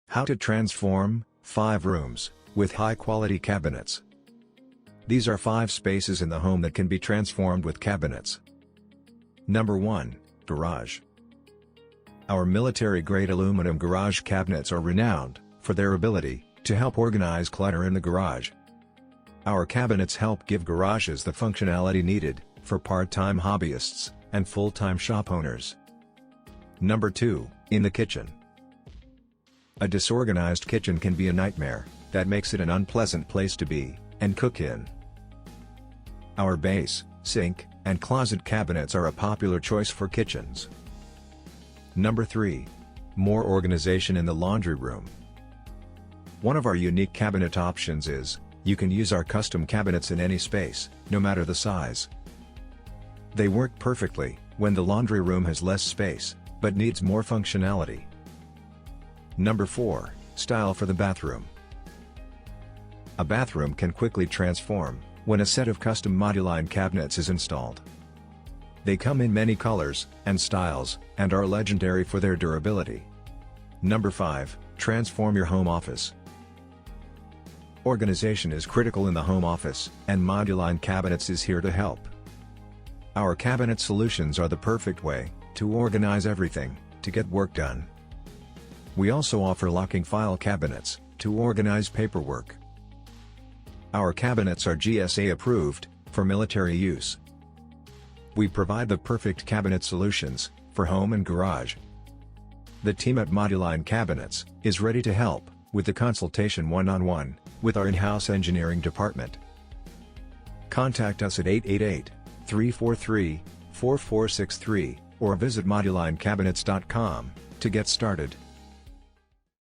How to transform 5 rooms with high-quality cabinets. These are 5 spaces in the home that can be transformed with cabinets. Number 1, Garage. Our military-grade aluminum garage cabinets are renowned for their ability to help organize clutter in the garage. Our cabinets help give garages the functionality needed for part-time hobbyists and full-time shop owners. Number 2, in the kitchen. A disorganized kitchen can be a nightmare that makes it an unpleasant place to be and cook in. Our base, sink, and closet cabinets are a popular choice for kitchens. Number 3, more organization in the laundry room. One of our unique cabinet options is, you can use our custom cabinets in any space, no matter the size. They work perfectly when the laundry room has less space, but needs more functionality. Number 4, style for the bathroom. A bathroom can quickly transform when a set of custom Moduline cabinets is installed. They come in many colors and styles and are legendary for their durability. Number 5, transform your home office. Organization is critical in the home office, and Moduline Cabinets is here to help. Our cabinet solutions are the perfect way to organize everything to get work done. We also offer locking file cabinets to organize paperwork. Our cabinets are GSA approved for military use. We provide the perfect cabinet solutions for home and garage. The team at Moduline Cabinets is ready to help with the consultation one-on-one with our in-house engineering department. Contact us at 888-343-4463 or visit modulinecabinets.com to get started.